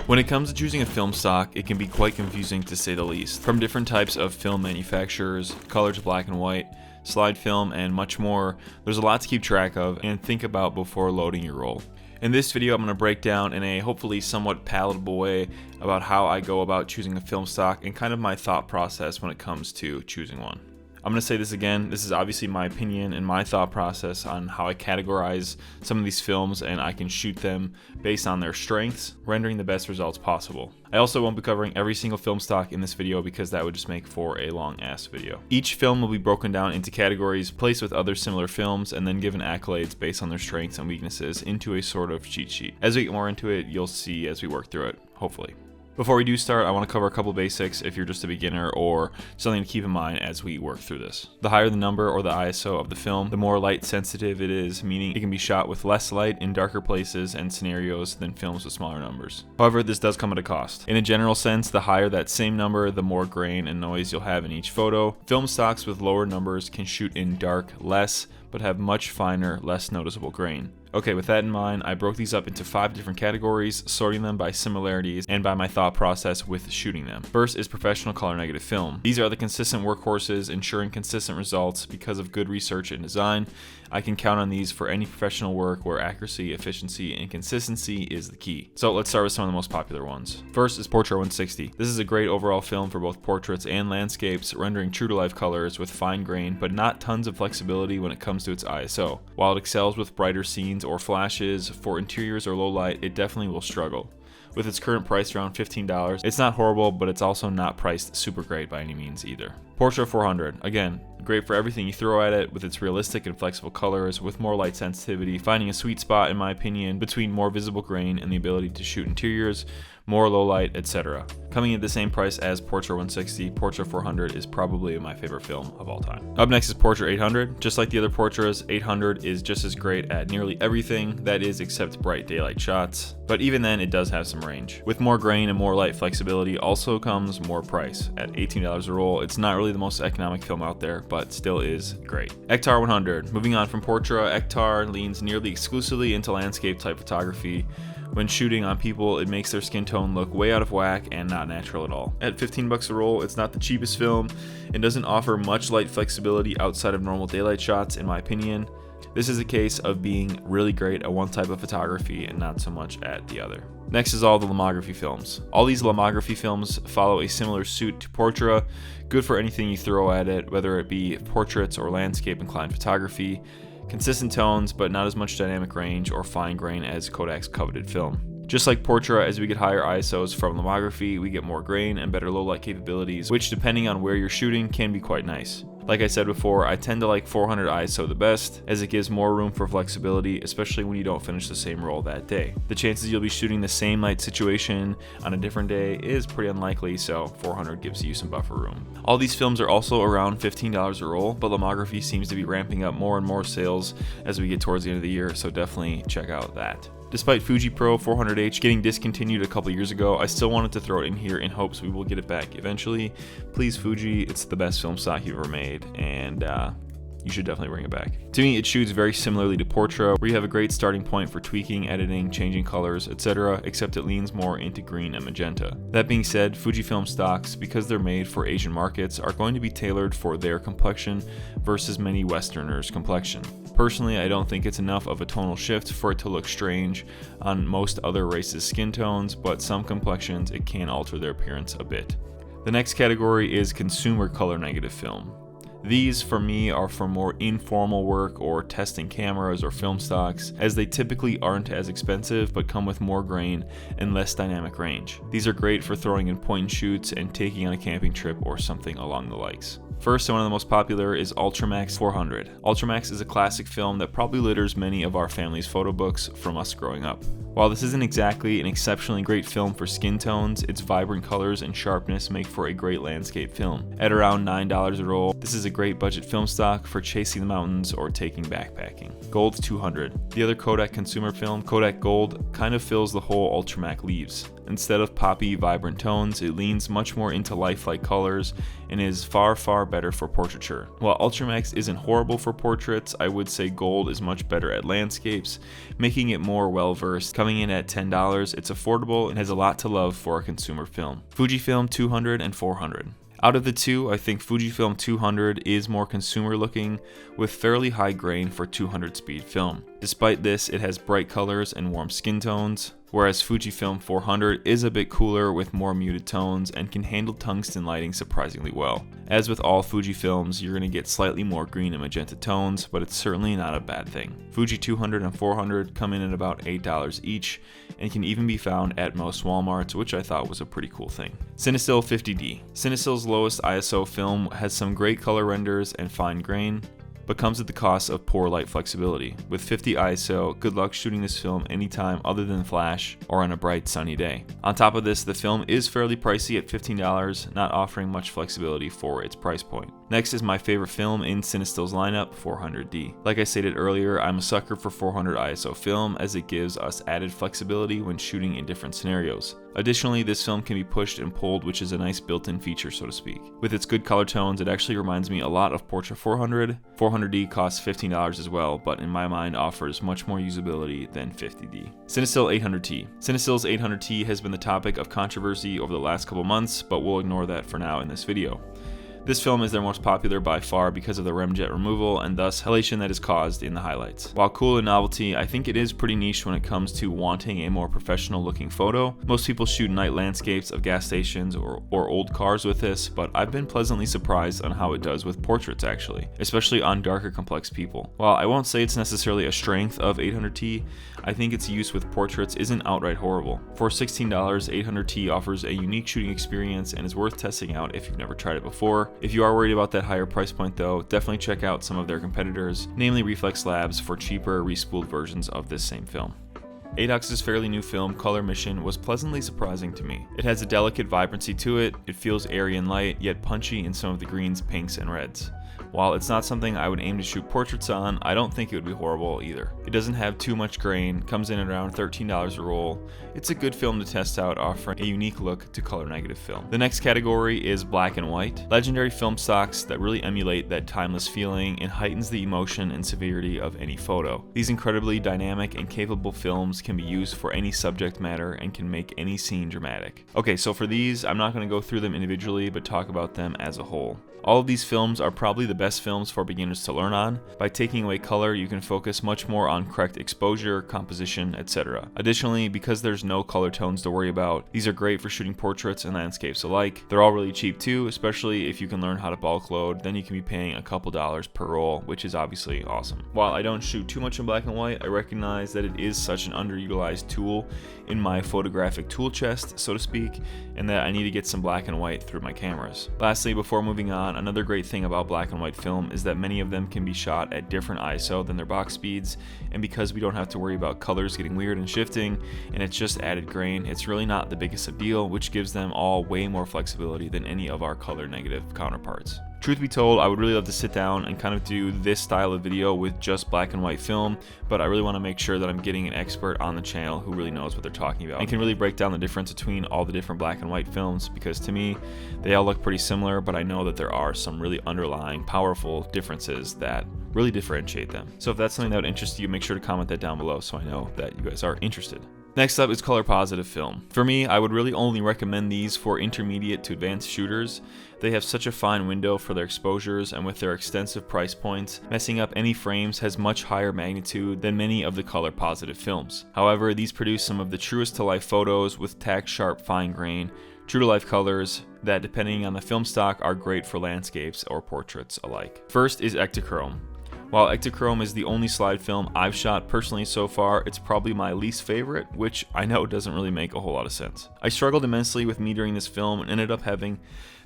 When it comes to choosing a film stock, it can be quite confusing to say the least. From different types of film manufacturers, color to black and white, slide film, and much more, there's a lot to keep track of and think about before loading your roll. In this video, I'm going to break down in a hopefully somewhat palatable way about how I go about choosing a film stock and kind of my thought process when it comes to choosing one. I'm going to say this again, this is obviously my opinion and my thought process on how I categorize some of these films, and I can shoot them based on their strengths, rendering the best results possible. I also won't be covering every single film stock in this video because that would just make for a long ass video. Each film will be broken down into categories, placed with other similar films, and then given accolades based on their strengths and weaknesses into a sort of cheat sheet. As we get more into it, you'll see as we work through it, hopefully. Before we do start, I want to cover a couple basics if you're just a beginner or something to keep in mind as we work through this. The higher the number or the ISO of the film, the more light sensitive it is, meaning it can be shot with less light in darker places and scenarios than films with smaller numbers. However, this does come at a cost. In a general sense, the higher that same number, the more grain and noise you'll have in each photo. Film stocks with lower numbers can shoot in dark less, but have much finer, less noticeable grain. Okay, with that in mind, I broke these up into 5 different categories, sorting them by similarities and by my thought process with shooting them. First is professional color negative film. These are the consistent workhorses ensuring consistent results because of good research and design. I can count on these for any professional work where accuracy, efficiency, and consistency is the key. So let's start with some of the most popular ones. First is Portra 160. This is a great overall film for both portraits and landscapes, rendering true to life colors with fine grain, but not tons of flexibility when it comes to its ISO. While it excels with brighter scenes or flashes, for interiors or low light, it definitely will struggle. With its current price around $15, it's not horrible, but it's also not priced super great by any means either. Portra 400, again, great for everything you throw at it with its realistic and flexible colors with more light sensitivity, finding a sweet spot in my opinion between more visible grain and the ability to shoot interiors, more low light, etc. Coming at the same price as Portra 160, Portra 400 is probably my favorite film of all time. Up next is Portra 800. Just like the other Portras, 800 is just as great at nearly everything, that is except bright daylight shots, but even then it does have some range. With more grain and more light flexibility also comes more price. At $18 a roll, it's not really the most economic film out there, but still is great. Ektar 100. Moving on from Portra, Ektar leans nearly exclusively into landscape type photography. When shooting on people, it makes their skin tone look way out of whack and not natural at all. At $15 a roll, it's not the cheapest film and doesn't offer much light flexibility outside of normal daylight shots in my opinion. This is a case of being really great at one type of photography and not so much at the other. Next is all the lomography films. All these lomography films follow a similar suit to Portra, good for anything you throw at it, whether it be portraits or landscape inclined photography. Consistent tones, but not as much dynamic range or fine grain as Kodak's coveted film. Just like Portra, as we get higher ISOs from lomography, we get more grain and better low light capabilities, which depending on where you're shooting can be quite nice. Like I said before, I tend to like 400 ISO the best, as it gives more room for flexibility, especially when you don't finish the same roll that day. The chances you'll be shooting the same light situation on a different day is pretty unlikely, so 400 gives you some buffer room. All these films are also around $15 a roll, but lomography seems to be ramping up more and more sales as we get towards the end of the year, so definitely check out that. Despite Fuji Pro 400H getting discontinued a couple years ago, I still wanted to throw it in here in hopes we will get it back eventually. Please Fuji, it's the best film stock you've ever made, and you should definitely bring it back. To me, it shoots very similarly to Portra, where you have a great starting point for tweaking, editing, changing colors, etc., except it leans more into green and magenta. That being said, Fujifilm stocks, because they're made for Asian markets, are going to be tailored for their complexion versus many Westerners' complexion. Personally, I don't think it's enough of a tonal shift for it to look strange on most other races' skin tones, but some complexions it can alter their appearance a bit. The next category is consumer color negative film. These, for me, are for more informal work or testing cameras or film stocks, as they typically aren't as expensive but come with more grain and less dynamic range. These are great for throwing in point and shoots and taking on a camping trip or something along the likes. First and one of the most popular is Ultramax 400. Ultramax is a classic film that probably litters many of our family's photo books from us growing up. While this isn't exactly an exceptionally great film for skin tones, its vibrant colors and sharpness make for a great landscape film. At around $9 a roll, this is a great budget film stock for chasing the mountains or taking backpacking. Gold 200. The other Kodak consumer film, Kodak Gold, kind of fills the hole Ultramax leaves. Instead of poppy, vibrant tones, it leans much more into lifelike colors and is far better for portraiture. While Ultramax isn't horrible for portraits, I would say Gold is much better at landscapes, making it more well-versed. Coming in at $10, it's affordable and has a lot to love for a consumer film. Fujifilm 200 and 400. Out of the two, I think Fujifilm 200 is more consumer looking with fairly high grain for 200 speed film. Despite this, it has bright colors and warm skin tones, whereas Fujifilm 400 is a bit cooler with more muted tones and can handle tungsten lighting surprisingly well. As with all Fujifilms, you're going to get slightly more green and magenta tones, but it's certainly not a bad thing. Fuji 200 and 400 come in at about $8 each and can even be found at most Walmarts, which I thought was a pretty cool thing. Cicil 50D. Cicil's lowest ISO film has some great color renders and fine grain, but comes at the cost of poor light flexibility. With 50 ISO, good luck shooting this film anytime other than flash or on a bright sunny day. On top of this, the film is fairly pricey at $15, not offering much flexibility for its price point. Next is my favorite film in Cicil's lineup, 400D. Like I stated earlier, I'm a sucker for 400 ISO film as it gives us added flexibility when shooting in different scenarios. Additionally, this film can be pushed and pulled, which is a nice built-in feature, so to speak. With its good color tones, it actually reminds me a lot of Portra 400. 400D costs $15 as well, but in my mind offers much more usability than 50D. Cicil 800T. Cicil's 800T has been the topic of controversy over the last couple months, but we'll ignore that for now in this video. This film is their most popular by far because of the remjet removal and thus halation that is caused in the highlights. While cool and novelty, I think it is pretty niche when it comes to wanting a more professional looking photo. Most people shoot night landscapes of gas stations or old cars with this, but I've been pleasantly surprised on how it does with portraits actually, especially on darker complex people. While I won't say it's necessarily a strength of 800T, I think its use with portraits isn't outright horrible. For $16, 800T offers a unique shooting experience and is worth testing out if you've never tried it before. If you are worried about that higher price point though, definitely check out some of their competitors, namely Reflex Labs, for cheaper respooled versions of this same film. ADOX's fairly new film, Color Mission, was pleasantly surprising to me. It has a delicate vibrancy to it, it feels airy and light, yet punchy in some of the greens, pinks, and reds. While it's not something I would aim to shoot portraits on, I don't think it would be horrible either. It doesn't have too much grain, comes in at around $13 a roll. It's a good film to test out, offering a unique look to color negative film. The next category is black and white. Legendary film stocks that really emulate that timeless feeling and heightens the emotion and severity of any photo. These incredibly dynamic and capable films can be used for any subject matter and can make any scene dramatic. Okay, so for these, I'm not going to go through them individually, but talk about them as a whole. All of these films are probably the best films for beginners to learn on. By taking away color, you can focus much more on correct exposure, composition, etc. Additionally, because there's no color tones to worry about, these are great for shooting portraits and landscapes alike. They're all really cheap too, especially if you can learn how to bulk load, then you can be paying a couple dollars per roll, which is obviously awesome. While I don't shoot too much in black and white, I recognize that it is such an underutilized tool in my photographic tool chest, so to speak, and that I need to get some black and white through my cameras. Lastly, before moving on, another great thing about black and white film is that many of them can be shot at different ISO than their box speeds, and because we don't have to worry about colors getting weird and shifting, and it's just added grain, it's really not the biggest of deal, which gives them all way more flexibility than any of our color negative counterparts. Truth be told, I would really love to sit down and kind of do this style of video with just black and white film, but I really want to make sure that I'm getting an expert on the channel who really knows what they're talking about and can really break down the difference between all the different black and white films, because to me, they all look pretty similar, but I know that there are some really underlying, powerful differences that really differentiate them. So if that's something that would interest you, make sure to comment that down below so I know that you guys are interested. Next up is color positive film. For me, I would really only recommend these for intermediate to advanced shooters. They have such a fine window for their exposures, and with their extensive price points, messing up any frames has much higher magnitude than many of the color positive films. However, these produce some of the truest to life photos with tack sharp fine grain, true to life colors that, depending on the film stock, are great for landscapes or portraits alike. First is Elec Chrome. While Elec Chrome is the only slide film I've shot personally so far, it's probably my least favorite, which I know doesn't really make a whole lot of sense. I struggled immensely with metering this film and ended up having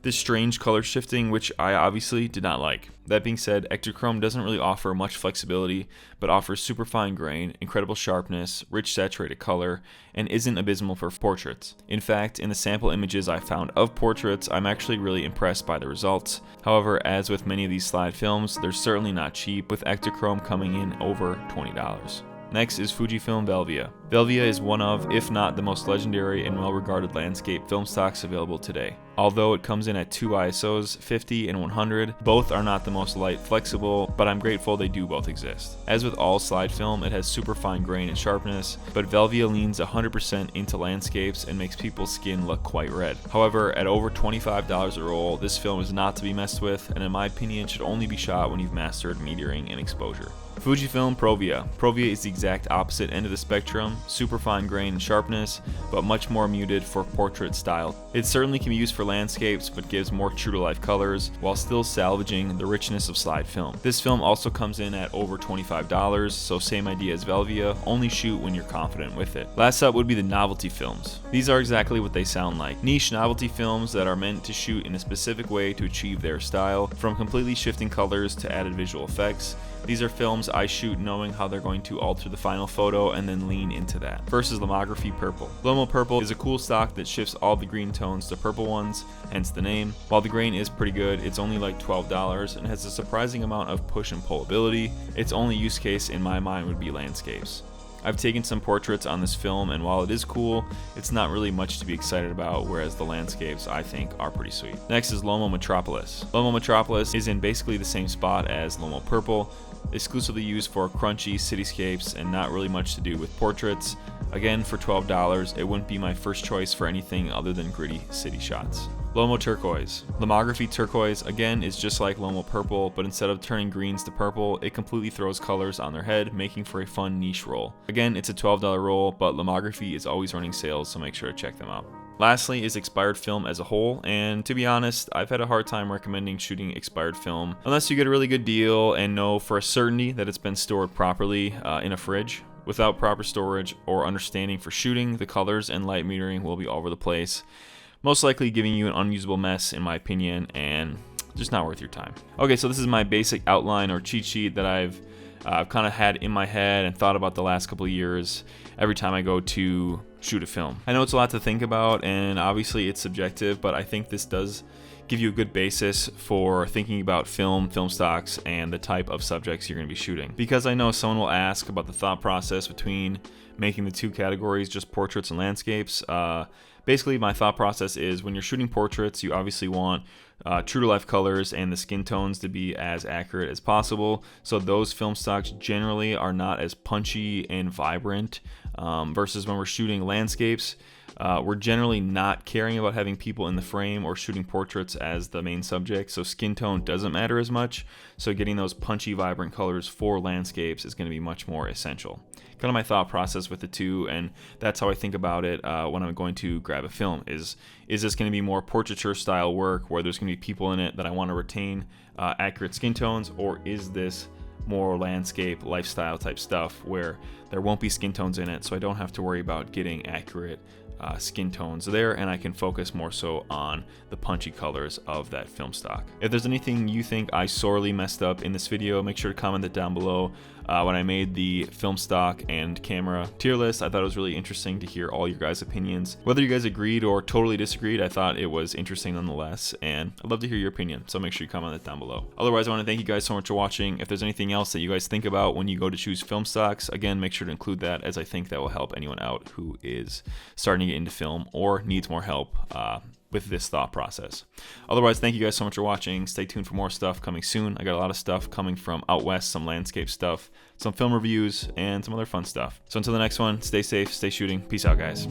this strange color shifting, which I obviously did not like. That being said, Elec Chrome doesn't really offer much flexibility, but offers super fine grain, incredible sharpness, rich saturated color, and isn't abysmal for portraits. In fact, in the sample images I found of portraits, I'm actually really impressed by the results. However, as with many of these slide films, they're certainly not cheap, with Elec Chrome coming in over $20. Next is Fujifilm Velvia. Velvia is one of, if not the most legendary and well-regarded landscape film stocks available today. Although it comes in at 2 ISOs, 50 and 100, both are not the most light flexible, but I'm grateful they do both exist. As with all slide film, it has super fine grain and sharpness, but Velvia leans 100% into landscapes and makes people's skin look quite red. However, at over $25 a roll, this film is not to be messed with, and in my opinion should only be shot when you've mastered metering and exposure. Fujifilm Provia. Provia is the exact opposite end of the spectrum, super fine grain and sharpness, but much more muted for portrait style. It certainly can be used for landscapes, but gives more true to life colors, while still salvaging the richness of slide film. This film also comes in at over $25, so same idea as Velvia, only shoot when you're confident with it. Last up would be the novelty films. These are exactly what they sound like. Niche novelty films that are meant to shoot in a specific way to achieve their style, from completely shifting colors to added visual effects. These are films I shoot knowing how they're going to alter the final photo and then lean into that. First is Lomography Purple. Lomo Purple is a cool stock that shifts all the green tones to purple ones, hence the name. While the grain is pretty good, it's only like $12 and has a surprising amount of push and pull ability. Its only use case in my mind would be landscapes. I've taken some portraits on this film, and while it is cool, it's not really much to be excited about, whereas the landscapes I think are pretty sweet. Next is Lomo Metropolis. Lomo Metropolis is in basically the same spot as Lomo Purple, exclusively used for crunchy cityscapes and not really much to do with portraits. Again, for $12, it wouldn't be my first choice for anything other than gritty city shots. Lomo Turquoise. Lomography Turquoise, again, is just like Lomo Purple, but instead of turning greens to purple, it completely throws colors on their head, making for a fun niche roll. Again, it's a $12 roll, but Lomography is always running sales, so make sure to check them out. Lastly is expired film as a whole, and to be honest, I've had a hard time recommending shooting expired film unless you get a really good deal and know for a certainty that it's been stored properly in a fridge. Without proper storage or understanding for shooting, the colors and light metering will be all over the place, most likely giving you an unusable mess in my opinion, and just not worth your time. Okay, so this is my basic outline or cheat sheet that I've kind of had in my head and thought about the last couple of years every time I go to shoot a film. I know it's a lot to think about, and obviously it's subjective, but I think this does give you a good basis for thinking about film stocks, and the type of subjects you're going to be shooting. Because I know someone will ask about the thought process between making the two categories, just portraits and landscapes. Basically, my thought process is when you're shooting portraits, you obviously want true to life colors and the skin tones to be as accurate as possible. So those film stocks generally are not as punchy and vibrant, versus when we're shooting landscapes, we're generally not caring about having people in the frame or shooting portraits as the main subject, so skin tone doesn't matter as much. So getting those punchy, vibrant colors for landscapes is going to be much more essential. Kind of my thought process with the two, and that's how I think about it when I'm going to grab a film. Is this going to be more portraiture style work where there's going to be people in it that I want to retain accurate skin tones, or is this more landscape, lifestyle type stuff where there won't be skin tones in it, so I don't have to worry about getting accurate skin tones there, and I can focus more so on the punchy colors of that film stock. If there's anything you think I sorely messed up in this video, make sure to comment it down below. When I made the film stock and camera tier list, I thought it was really interesting to hear all your guys' opinions. Whether you guys agreed or totally disagreed, I thought it was interesting nonetheless, and I'd love to hear your opinion, so make sure you comment it down below. Otherwise, I want to thank you guys so much for watching. If there's anything else that you guys think about when you go to choose film stocks, again, make sure to include that, as I think that will help anyone out who is starting to get into film or needs more help with this thought process. Otherwise, thank you guys so much for watching. Stay tuned for more stuff coming soon. I got a lot of stuff coming from out west, some landscape stuff, some film reviews, and some other fun stuff. So until the next one, stay safe, stay shooting. Peace out, guys.